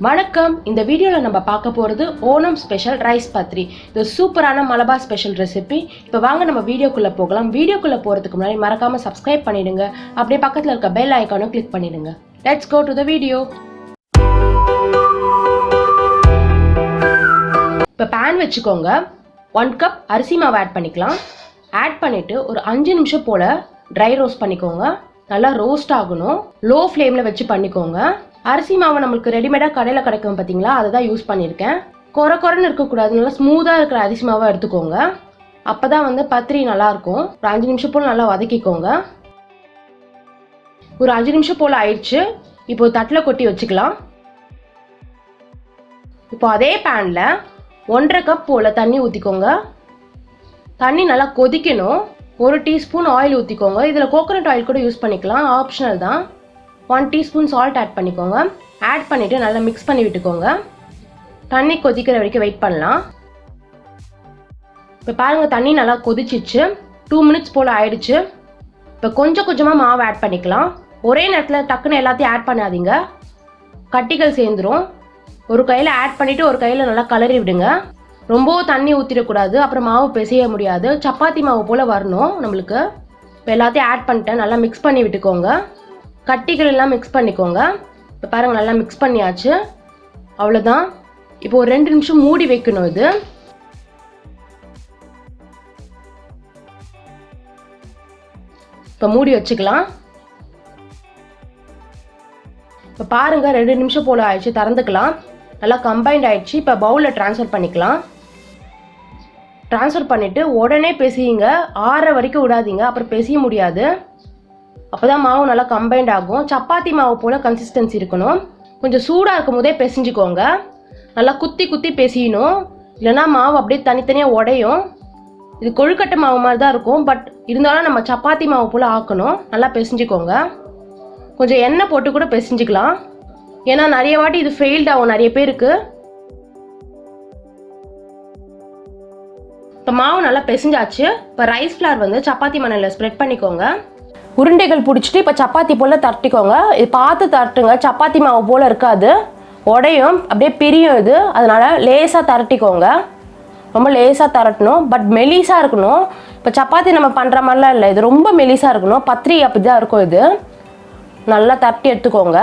வணக்கம். இந்த வீடியோவில் நம்ம பார்க்க போகிறது ஓணம் ஸ்பெஷல் ரைஸ் பத்ரி. இது சூப்பரான மலபார் ஸ்பெஷல் ரெசிபி. இப்போ வாங்க நம்ம வீடியோக்குள்ளே போகலாம். வீடியோக்குள்ளே போகிறதுக்கு முன்னாடி மறக்காமல் சப்ஸ்கிரைப் பண்ணிடுங்க. அப்படியே பக்கத்தில் இருக்க பெல் ஐக்கானும் கிளிக் பண்ணிடுங்க. Let's go to the video. இப்போ பேன் வச்சுக்கோங்க. 1 கப் அரிசி மாவு ஆட் பண்ணிக்கலாம். ஆட் பண்ணிவிட்டு ஒரு 5 நிமிஷம் போல் ட்ரை ரோஸ்ட் பண்ணிக்கோங்க. நல்லா ரோஸ்ட் ஆகணும். லோ ஃப்ளேமில் வச்சு பண்ணிக்கோங்க. அரிசி மாவு நம்மளுக்கு ரெடிமேடாக கடையில் கிடைக்கும் பார்த்தீங்களா, அதை தான் யூஸ் பண்ணியிருக்கேன். குறைன்னு இருக்கக்கூடாது, நல்லா ஸ்மூத்தாக இருக்கிற அரிசி மாவை எடுத்துக்கோங்க. அப்போ தான் வந்து பத்ரி நல்லாயிருக்கும். ஒரு 5 நிமிஷம் போல் நல்லா வதக்கிக்கோங்க. ஒரு 5 நிமிஷம் போல் ஆயிடுச்சு. இப்போ தட்டில் கொட்டி வச்சுக்கலாம். இப்போ அதே பேனில் 1.5 கப் போல் தண்ணி ஊற்றிக்கோங்க. தண்ணி நல்லா கொதிக்கணும். 1 டீஸ்பூன் ஆயில் ஊற்றிக்கோங்க. இதில் கோகோனட் ஆயில் கூட யூஸ் பண்ணிக்கலாம், ஆப்ஷனல் தான். 1 டீஸ்பூன் சால்ட் ஆட் பண்ணிக்கோங்க. ஆட் பண்ணிவிட்டு நல்லா மிக்ஸ் பண்ணி விட்டுக்கோங்க. தண்ணி கொதிக்கிற வரைக்கும் வெயிட் பண்ணலாம். இப்போ பாருங்கள், தண்ணி நல்லா கொதிச்சிச்சு. 2 மினிட்ஸ் போல் ஆயிடுச்சு. இப்போ கொஞ்சமாக மாவு ஆட் பண்ணிக்கலாம். ஒரே நேரத்தில் டக்குன்னு எல்லாத்தையும் ஆட் பண்ணாதீங்க, கட்டிகள் சேர்ந்துடும். ஒரு கையில் ஆட் பண்ணிவிட்டு ஒரு கையில் நல்லா கலரி விடுங்க. ரொம்பவும் தண்ணி ஊற்றிடக்கூடாது, அப்புறம் மாவு பிசைய முடியாது. சப்பாத்தி மாவு போல் வரணும் நம்மளுக்கு. இப்போ எல்லாத்தையும் ஆட் பண்ணிட்டேன். நல்லா மிக்ஸ் பண்ணி விட்டுக்கோங்க. கட்டிகள் எல்லாம் மிக்ஸ் பண்ணிக்கோங்க. இப்போ பாருங்கள், நல்லா மிக்ஸ் பண்ணியாச்சு. அவ்வளோதான். இப்போ ஒரு 2 நிமிஷம் மூடி வைக்கணும். இது இப்போ மூடி வச்சுக்கலாம். இப்போ பாருங்கள், 2 நிமிஷம் போல் ஆயிடுச்சு. திறந்துக்கலாம். நல்லா கம்பைண்ட் ஆயிடுச்சு. இப்போ பவுலில் ட்ரான்ஸ்ஃபர் பண்ணிக்கலாம். ட்ரான்ஸ்ஃபர் பண்ணிவிட்டு உடனே பிசையுங்க. ஆற வரைக்கும் விடாதீங்க, அப்புறம் பிசைய முடியாது. அப்போ தான் மாவு நல்லா கம்பைண்ட் ஆகும். சப்பாத்தி மாவு போல் கன்சிஸ்டன்சி இருக்கணும். கொஞ்சம் சூடாக இருக்கும் போதே பிசைஞ்சிக்கோங்க. நல்லா குத்தி பிசையணும், இல்லைனா மாவு அப்படியே தனித்தனியாக உடையும். இது கொழுக்கட்டை மாவு மாதிரி தான் இருக்கும், பட் இருந்தாலும் நம்ம சப்பாத்தி மாவு போல் ஆக்கணும். நல்லா பிசைஞ்சிக்கோங்க. கொஞ்சம் எண்ணெய் போட்டு கூட பிசைஞ்சிக்கலாம், ஏன்னா நிறைய வாட்டி இது ஃபெயில்ட் ஆகும் நிறைய பேருக்கு. இப்போ மாவு நல்லா பிசைஞ்சாச்சு. இப்போ ரைஸ் ஃப்ளார் வந்து சப்பாத்தி மணலில் ஸ்ப்ரெட் பண்ணிக்கோங்க. உருண்டைகள் பிடிச்சிட்டு இப்போ சப்பாத்தி போல் தட்டிக்கோங்க. இது பார்த்து தட்டுங்க, சப்பாத்தி மாவு போல் இருக்காது, உடையும், அப்படியே பிரியும் இது. அதனால் லேசாக தரட்டிக்கோங்க. ரொம்ப லேசாக தரட்டணும், பட் மெலிசாக இருக்கணும். இப்போ சப்பாத்தி நம்ம பண்ணுற மாதிரிலாம் இல்லை, இது ரொம்ப மெலிசாக இருக்கணும். பத்ரி அப்படி தான் இருக்கும். இது நல்லா தரட்டி எடுத்துக்கோங்க.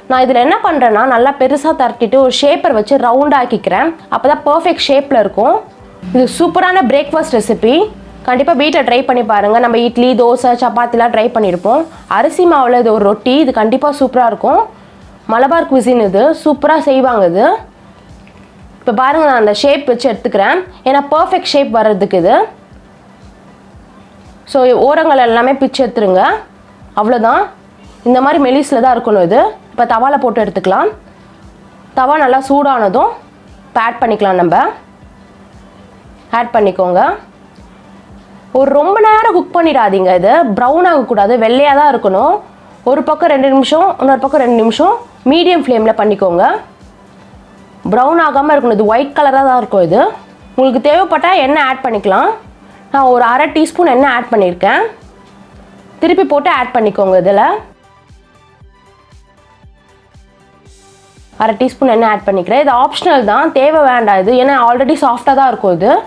நான் இதில் என்ன பண்ணுறேன்னா, நல்லா பெருசாக தரட்டிட்டு ஒரு ஷேப்பர் வச்சு ரவுண்டாக்கிக்கிறேன். அப்போ தான் பர்ஃபெக்ட் ஷேப்பில் இருக்கும். இது சூப்பரான பிரேக்ஃபாஸ்ட் ரெசிபி. கண்டிப்பாக வீட்டில் ட்ரை பண்ணி பாருங்கள். நம்ம இட்லி, தோசை, சப்பாத்திலாம் ட்ரை பண்ணியிருப்போம். அரிசி மாவில் இது ஒரு ரொட்டி. இது கண்டிப்பாக சூப்பராக இருக்கும். மலபார் குசின் இது சூப்பராக செய்வாங்க இது. இப்போ பாருங்கள், நான் அந்த ஷேப் வச்சு எடுத்துக்கிறேன், ஏன்னா பர்ஃபெக்ட் ஷேப் வர்றதுக்கு இது. ஸோ ஓரங்கள் எல்லாமே பிச்சு எடுத்துருங்க. அவ்வளோதான். இந்த மாதிரி மெலிஸில் தான் இருக்கணும் இது. இப்போ தவாவில் போட்டு எடுத்துக்கலாம். தவா நல்லா சூடானதும் இப்போ ஆட் பண்ணிக்கலாம். நம்ம ஆட் பண்ணிக்கோங்க. ஒரு ரொம்ப நேரம் குக் பண்ணிடாதீங்க. இது ப்ரௌன் ஆகக்கூடாது, வெள்ளையாக தான் இருக்கணும். ஒரு பக்கம் 2 நிமிஷம், இன்னொரு பக்கம் 2 நிமிஷம் மீடியம் ஃப்ளேமில் பண்ணிக்கோங்க. ப்ரௌன் ஆகாமல் இருக்கணும். இது ஒயிட் கலராக தான் இருக்கும். இது உங்களுக்கு தேவைப்பட்டால் எண்ணெய் ஆட் பண்ணிக்கலாம். நான் ஒரு 1/2 டீஸ்பூன் எண்ணெய் ஆட் பண்ணியிருக்கேன். திருப்பி போட்டு ஆட் பண்ணிக்கோங்க. இதில் 1/2 டீஸ்பூன் எண்ணெய் ஆட் பண்ணிக்கிறேன். இது ஆப்ஷனல் தான், தேவை வேண்டாம் இது, ஏன்னா ஆல்ரெடி சாஃப்டாக தான் இருக்கும்.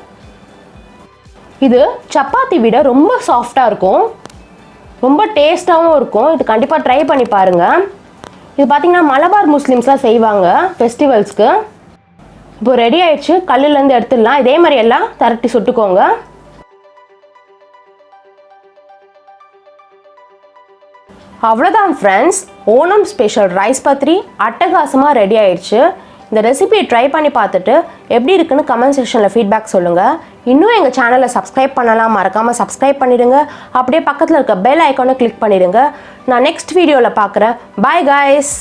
இது சப்பாத்தி விட ரொம்ப சாஃப்டாக இருக்கும், ரொம்ப டேஸ்ட்டாகவும் இருக்கும். இது கண்டிப்பாக ட்ரை பண்ணி பாருங்கள். இது பார்த்திங்கன்னா மலபார் முஸ்லீம்ஸ்லாம் செய்வாங்க ஃபெஸ்டிவல்ஸ்க்கு. இப்போ ரெடி ஆயிடுச்சு. கல்லுலேருந்து எடுத்துடலாம். இதே மாதிரி எல்லாம் திரட்டி சுட்டுக்கோங்க. அவ்வளோதான் friends, Onam special rice Badri அட்டகாசமாக ரெடி ஆயிடுச்சு. இந்த ரெசிபியை ட்ரை பண்ணி பார்த்துட்டு எப்படி இருக்குன்னு கமெண்ட் செக்ஷனில் ஃபீட்பேக் சொல்லுங்கள். இன்னும் எங்கள் சேனலை சப்ஸ்கிரைப் பண்ணலாம், மறக்காமல் சப்ஸ்கிரைப் பண்ணிடுங்க. அப்படியே பக்கத்தில் இருக்க பெல் ஐக்கானை கிளிக் பண்ணிடுங்க. நான் நெக்ஸ்ட் வீடியோவில் பார்க்குறேன். Bye guys.